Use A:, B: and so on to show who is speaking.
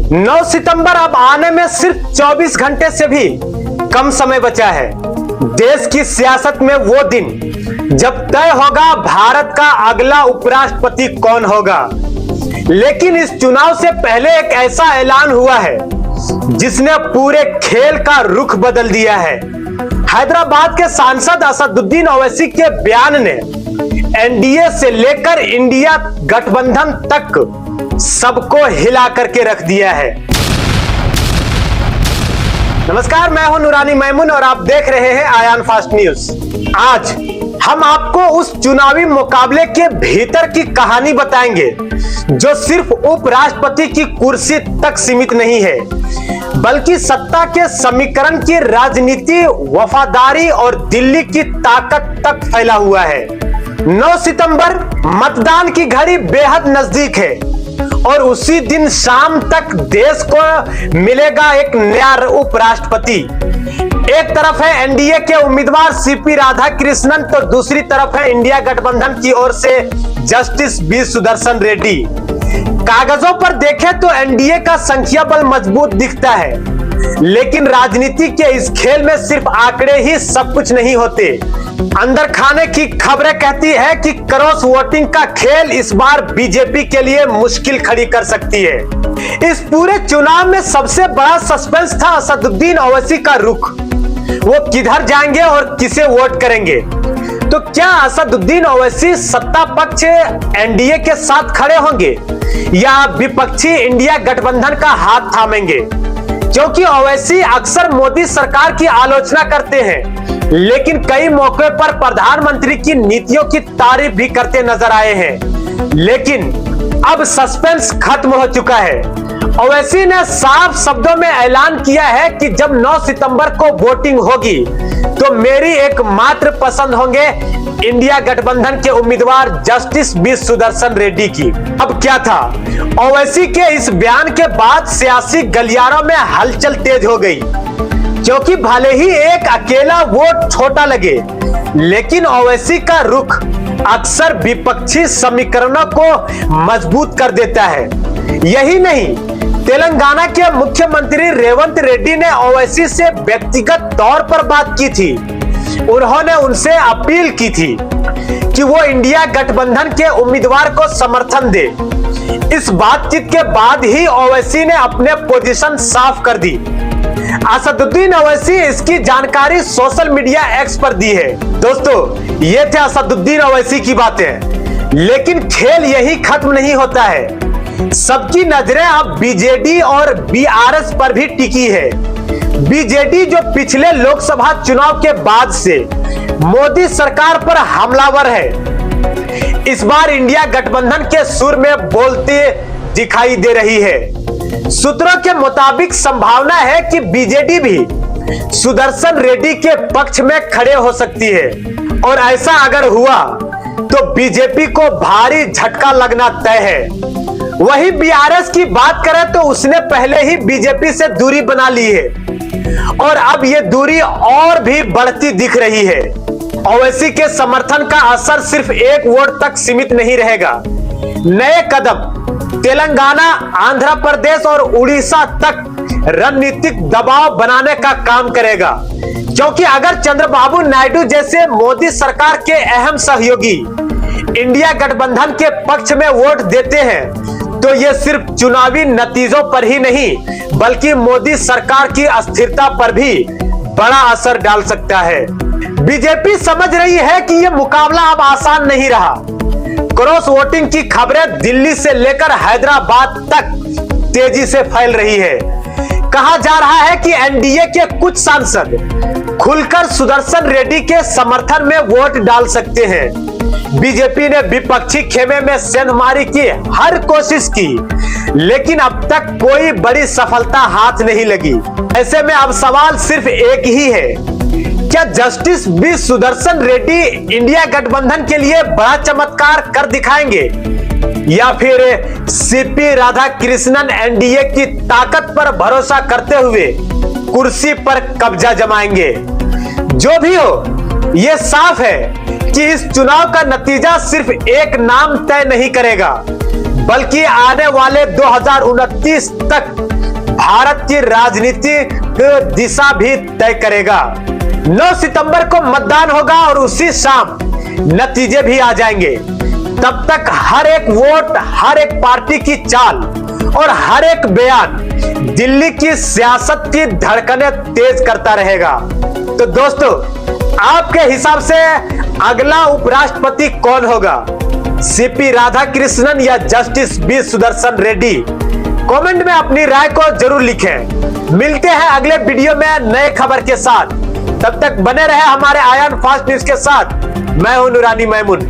A: 9 सितंबर अब आने में सिर्फ 24 घंटे से भी कम समय बचा है। देश की सियासत में वो दिन जब तय होगा भारत का अगला उपराष्ट्रपति कौन होगा। लेकिन इस चुनाव से पहले एक ऐसा ऐलान हुआ है जिसने पूरे खेल का रुख बदल दिया है। हैदराबाद के सांसद असदुद्दीन ओवैसी के बयान ने एनडीए से लेकर इंडिया गठबंधन तक सबको हिला करके रख दिया है। नमस्कार, मैं हूं नूरानी मैमून और आप देख रहे हैं आयान फास्ट न्यूज। आज हम आपको उस चुनावी मुकाबले के भीतर की कहानी बताएंगे जो सिर्फ उपराष्ट्रपति की कुर्सी तक सीमित नहीं है, बल्कि सत्ता के समीकरण की राजनीति, वफादारी और दिल्ली की ताकत तक फैला हुआ है। 9 सितंबर मतदान की घड़ी बेहद नजदीक है और उसी दिन शाम तक देश को मिलेगा एक नया उपराष्ट्रपति। एक तरफ है एनडीए के उम्मीदवार सीपी राधाकृष्णन तो दूसरी तरफ है इंडिया गठबंधन की ओर से जस्टिस बी सुदर्शन रेड्डी। कागजों पर देखें तो एनडीए का संख्या बल मजबूत दिखता है, लेकिन राजनीति के इस खेल में सिर्फ आंकड़े ही सब कुछ नहीं होते। अंदर खाने की खबरें कहती है कि क्रॉस वोटिंग का खेल इस बार बीजेपी के लिए मुश्किल खड़ी कर सकती है। इस पूरे चुनाव में सबसे बड़ा सस्पेंस था असदुद्दीन ओवैसी का रुख। वो किधर जाएंगे और किसे वोट करेंगे। तो क्या असदुद्दीन ओवैसी सत्ता पक्ष एनडीए के साथ खड़े होंगे या विपक्षी इंडिया गठबंधन का हाथ थामेंगे? क्योंकि ओवैसी अक्सर मोदी सरकार की आलोचना करते हैं, लेकिन कई मौके पर प्रधानमंत्री की नीतियों की तारीफ भी करते नजर आए हैं। लेकिन अब सस्पेंस खत्म हो चुका है। ओवैसी ने साफ शब्दों में ऐलान किया है कि जब 9 सितंबर को वोटिंग होगी तो मेरी एकमात्र पसंद होंगे इंडिया गठबंधन के उम्मीदवार जस्टिस बी सुदर्शन रेड्डी की। अब क्या था, ओवैसी के इस बयान के बाद सियासी गलियारों में हलचल तेज हो गई, क्योंकि भले ही एक अकेला वोट छोटा लगे, लेकिन ओवैसी का रुख अक्सर विपक्षी समीकरणों को मजबूत कर देता है। यही नहीं, तेलंगाना के मुख्यमंत्री रेवंत रेड्डी ने ओवैसी से व्यक्तिगत तौर पर बात की थी। उन्होंने उनसे अपील की थी कि वो इंडिया गठबंधन के उम्मीदवार को समर्थन दे। इस बातचीत के बाद ही ओवैसी ने अपने पोजीशन साफ कर दी। असदुद्दीन ओवैसी इसकी जानकारी सोशल मीडिया एक्स पर दी है। दोस्तों, ये थे असदुद्दीन ओवैसी की बातें, लेकिन खेल यही खत्म नहीं होता है। सबकी नजरें अब बीजेडी और बीआरएस पर भी टिकी है। बीजेडी जो पिछले लोकसभा चुनाव के बाद से मोदी सरकार पर हमलावर है, इस बार इंडिया गठबंधन के सुर में बोलते दिखाई दे रही है। सूत्रों के मुताबिक संभावना है कि बीजेडी भी सुदर्शन रेड्डी के पक्ष में खड़े हो सकती है, और ऐसा अगर हुआ तो बीजेपी को भारी झटका लगना तय है। वही बीआरएस की बात करें तो उसने पहले ही बीजेपी से दूरी बना ली है और अब ये दूरी और भी बढ़ती दिख रही है। ओवैसी के समर्थन का असर सिर्फ एक वोट तक सीमित नहीं रहेगा। नए कदम तेलंगाना, आंध्र प्रदेश और उड़ीसा तक रणनीतिक दबाव बनाने का काम करेगा, क्योंकि अगर चंद्रबाबू नायडू जैसे मोदी सरकार के अहम सहयोगी इंडिया गठबंधन के पक्ष में वोट देते हैं तो ये सिर्फ चुनावी नतीजों पर ही नहीं, बल्कि मोदी सरकार की अस्थिरता पर भी बड़ा असर डाल सकता है। बीजेपी समझ रही है कि यह मुकाबला अब आसान नहीं रहा। क्रॉस वोटिंग की खबरें दिल्ली से लेकर हैदराबाद तक तेजी से फैल रही है। कहा जा रहा है कि एनडीए के कुछ सांसद खुलकर सुदर्शन रेड्डी के समर्थन में वोट डाल सकते हैं। बीजेपी ने विपक्षी खेमे में सेंधमारी की हर कोशिश की, लेकिन अब तक कोई बड़ी सफलता हाथ नहीं लगी। ऐसे में अब सवाल सिर्फ एक ही है, क्या justice B Sudarshan Reddy India गठबंधन के लिए बड़ा चमत्कार कर दिखाएंगे या फिर सीपी राधाकृष्णन एनडीए की ताकत पर भरोसा करते हुए कुर्सी पर कब्जा जमाएंगे? जो भी हो, यह साफ है कि इस चुनाव का नतीजा सिर्फ एक नाम तय नहीं करेगा, बल्कि आने वाले 2029 तक भारत की राजनीतिक दिशा भी तय करेगा। 9 सितंबर को मतदान होगा और उसी शाम नतीजे भी आ जाएंगे। तब तक हर एक वोट, हर एक पार्टी की चाल और हर एक बयान दिल्ली की सियासत की धड़कनें तेज करता रहेगा। तो दोस्तों, आपके हिसाब से अगला उपराष्ट्रपति कौन होगा? सीपी राधाकृष्णन या justice B Sudarshan Reddy? Comment में अपनी राय को जरूर लिखें। मिलते हैं अगले वीडियो में नए खबर के साथ। तब तक बने रहे हमारे आयान फास्ट न्यूज के साथ। मैं हूं नूरानी मैमून।